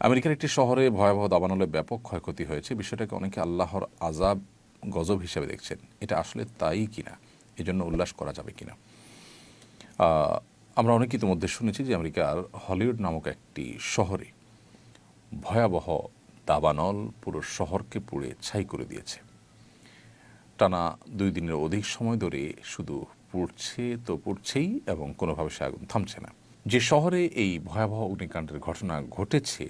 আমেরিকার একটি শহরে ভয়াবহ দাবানলে ব্যাপক ক্ষয়ক্ষতি হয়েছে। বিষয়টাকে অনেকে আল্লাহর আযাব, গজব হিসেবে দেখছেন। এটা আসলে তাই কিনা, এজন্য উল্লাস করা যাবে কিনা? আমরা অনেকে ইতিমধ্যে শুনেছি যে আমেরিকার হলিউড নামক একটি শহরে ভয়াবহ দাবানল পুরো শহরকে পুড়ে ছাই করে দিয়েছে। টানা 2 দিনের অধিক সময় ধরে শুধু পুড়ছে তো পুড়ছেই এবং কোনোভাবে সে আগুন থামছে না। যে শহরে এই ভয়াবহ অগ্নিকাণ্ডের ঘটনা ঘটেছে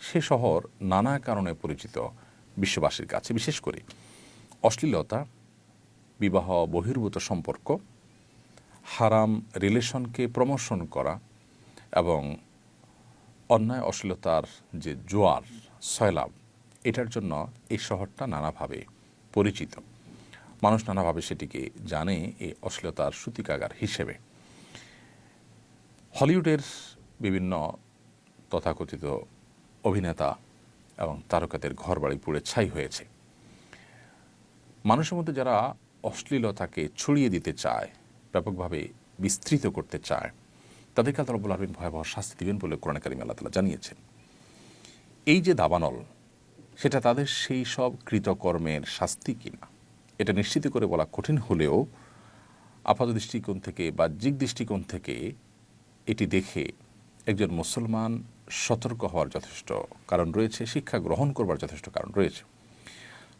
সে শহর নানা কারণে পরিচিত বিশ্ববাসীর কাছে, বিশেষ করে অশ্লীলতা, বিবাহ বহির্ভূত সম্পর্ক, হারাম রিলেশনকে প্রমোশন করা এবং অন্যায় অশ্লীলতার যে জোয়ার সয়লাব, এটার জন্য এই শহরটা নানাভাবে পরিচিত। মানুষ নানাভাবে সেটিকে জানে এই অশ্লীলতার সূতিকাগার হিসেবে। হলিউডের বিভিন্ন তথাকথিত অভিনেতা এবং তারকাদের ঘরবাড়ি পুড়ে ছাই হয়েছে। মানুষের মধ্যে যারা অশ্লীলতাকে ছড়িয়ে দিতে চায়, ব্যাপকভাবে বিস্তৃত করতে চায়, তাদেরকে আল্লাহ রাব্বুল আলামিন ভয়াবহ শাস্তি দিবেন বলে কোরআনে কারিমে আল্লাহ তাআলা জানিয়েছেন। এই যে দাবানল, সেটা তাদের সেই সব কৃতকর্মের শাস্তি কিনা এটা নিশ্চিত করে বলা কঠিন হলেও আপাত দৃষ্টিকোণ থেকে, বাহ্যিক দৃষ্টিকোণ থেকে এটি দেখে একজন মুসলমান সতর্ক হওয়ার যথেষ্ট কারণ রয়েছে, শিক্ষা গ্রহণ করবার যথেষ্ট কারণ রয়েছে।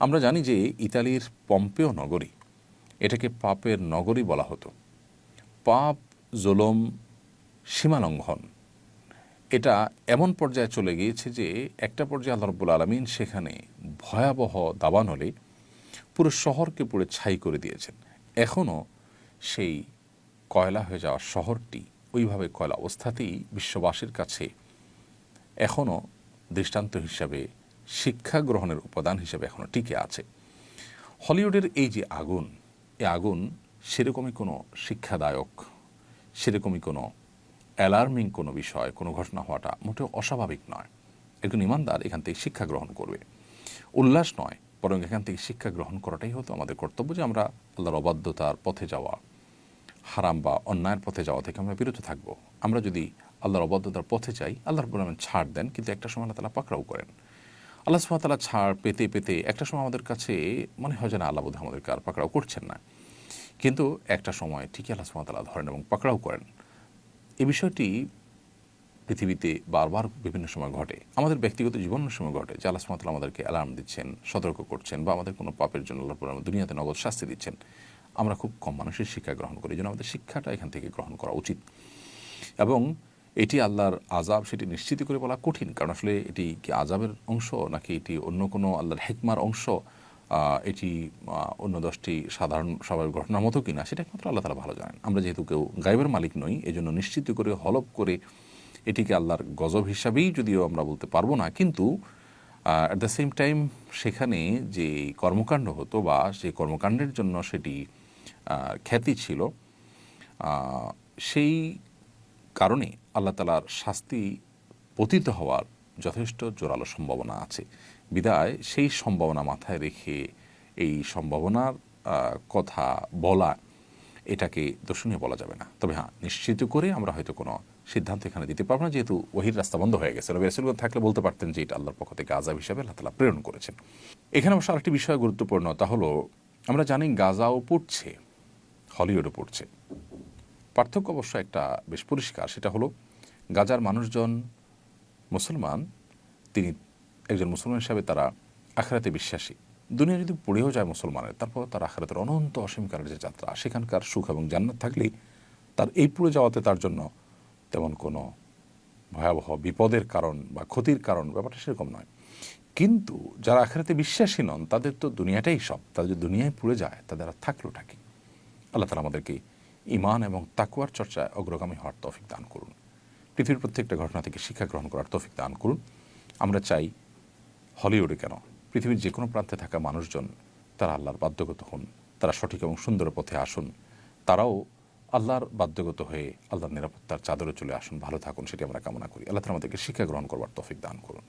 আমরা জানি যে ইতালির পম্পেও নগরী, এটাকে পাপের নগরী বলা হতো। পাপ, জুলুম, সীমালঙ্ঘন, এটা এমন পর্যায়ে চলে গিয়েছে যে একটা পর্যায়ে আল্লাহ রাব্বুল আলামিন সেখানে ভয়াবহ দাবানলে পুরো শহরকে পুরো ছাই করে দিয়েছেন। এখনও সেই কয়লা হয়ে যাওয়া শহরটি ওইভাবে কয়লা অবস্থাতেই বিশ্ববাসীর কাছে এখনও দৃষ্টান্ত হিসাবে, শিক্ষা গ্রহণের উপাদান হিসেবে এখনও টিকে আছে। হলিউডের এই যে আগুন, এই আগুন সেরকমই কোনো শিক্ষাদায়ক, সেরকমই কোনো অ্যালার্মিং কোনো বিষয়, কোনো ঘটনা হওয়াটা মোটেও অস্বাভাবিক নয়। একজন ইমানদার এখান থেকে শিক্ষা গ্রহণ করবে, উল্লাস নয়, বরং এখান থেকে শিক্ষা গ্রহণ করাটাই হতো আমাদের কর্তব্য, যে আমরা আল্লাহর অবাধ্যতার পথে যাওয়া, হারাম বা অন্যায়ের পথে যাওয়া থেকে আমরা বিরত থাকবো। আমরা যদি আল্লাহর অবাধ্যতার পথে যাই, আল্লাহ রাব্বুল আলামিন ছাড় দেন, কিন্তু একটা সময় আল্লাহ তাআলা পাকড়াও করেন। আল্লাহ সুবহানাহু ওয়া তাআলা ছাড় পেতে পেতে একটা সময় আমাদের কাছে মনে হয় যে না, আল্লাহ বোধহয় আমাদেরকে আর পাকড়াও করছেন না, কিন্তু একটা সময় ঠিকই আল্লাহ সুবহানাহু ওয়া তাআলা ধরেন এবং পাকড়াও করেন। এই বিষয়টি পৃথিবীতে বারবার বিভিন্ন সময় ঘটে, আমাদের ব্যক্তিগত জীবনের সময় ঘটে, যে আল্লাহ সুবহানাহু ওয়া তাআলা আমাদেরকে অ্যালার্ম দিচ্ছেন, সতর্ক করছেন, বা আমাদের কোনো পাপের জন্য আল্লাহ রাব্বুল আলামিন দুনিয়াতে নগদ শাস্তি দিচ্ছেন। আমরা খুব কম মানুষের শিক্ষা গ্রহণ করি, এই জন্য আমাদের শিক্ষাটা এখান থেকে গ্রহণ করা উচিত। এবং এটি আল্লাহর আযাব সেটি নিশ্চিত করে বলা কঠিন, কারণ আসলে এটি কি আযাবের অংশ নাকি এটি অন্য কোনো আল্লাহর হিকমার অংশ, এটি অন্য 10টি সাধারণ স্বাভাবিক ঘটনার মতো কিনা, সেটা একমাত্র আল্লাহ তাআলা ভালো জানেন। আমরা যেহেতু কেউ গায়বের মালিক নই, এজন্য নিশ্চিত করে হলফ করে এটিকে আল্লাহর গজব হিসাবেই যদিও আমরা বলতে পারবো না, কিন্তু অ্যাট দ্য সেম টাইম সেখানে যে কর্মকাণ্ড হতো বা সেই কর্মকাণ্ডের জন্য সেটি খ্যাতি ছিল, সেই কারণে আল্লাহ তাআলার শাস্তি পতিত হওয়ার যথেষ্ট জোরালো সম্ভাবনা আছে। বিদায় সেই সম্ভাবনা মাথায় রেখে এই সম্ভাবনার কথা বলা, এটাকে দর্শনীয় বলা যাবে না। তবে হ্যাঁ, নিশ্চিত করে আমরা হয়তো কোনো সিদ্ধান্ত এখানে দিতে পারবো না, যেহেতু ওহীর রাস্তা বন্ধ হয়ে গেছে। নবী রাসূলগণ থাকলে বলতে পারতেন যে এটা আল্লাহর পক্ষ থেকে আযাব হিসাবে আল্লাহ তাআলা প্রেরণ করেছেন। এখানে অবশ্য আরেকটি বিষয় গুরুত্বপূর্ণ, তা হলো আমরা জানি গাজাও পড়ছে, হলিউডও পড়ছে। পার্থক্য অবশ্য একটা বেশ পরিষ্কার, সেটা হলো গাজার মানুষজন মুসলমান, তিনি একজন মুসলমান হিসাবে তারা আখিরাতে বিশ্বাসী। দুনিয়া যদি পড়েও যায় মুসলমানের, তারপর তার আখিরাতের অনন্ত অসীমকালের যে যাত্রা, সেখানকার সুখ এবং জান্নাত থাকলেই তার এই পুড়ে যাওয়াতে তার জন্য তেমন কোনো ভয়াবহ বিপদের কারণ বা ক্ষতির কারণ ব্যাপারটা সেরকম নয়। কিন্তু যারা আখিরাতে বিশ্বাসী নন, তাদের তো দুনিয়াটাই সব, তাদের যদি দুনিয়ায় পুড়ে যায় তাদের আর থাকলোটা কি? আল্লাহ তাআলা আমাদেরকে ঈমান এবং তাকওয়ার চর্চায় অগ্রগামী হওয়ার তৌফিক দান করুন। পৃথিবীর প্রত্যেকটা ঘটনা থেকে শিক্ষা গ্রহণ করার তৌফিক দান করুন। আমরা চাই হলিউডে কেন, পৃথিবীর যে কোনো প্রান্তে থাকা মানুষজন তারা আল্লাহর বাধ্যগত হন, তারা সঠিক এবং সুন্দর পথে আসুন, তারাও আল্লাহর বাধ্যগত হয়ে আল্লাহর নিরাপত্তার চাদরে চলে আসুন, ভালো থাকুন, সেটি আমরা কামনা করি। আল্লাহ তাআলা আমাদেরকে শিক্ষা গ্রহণ করবার তৌফিক দান করুন।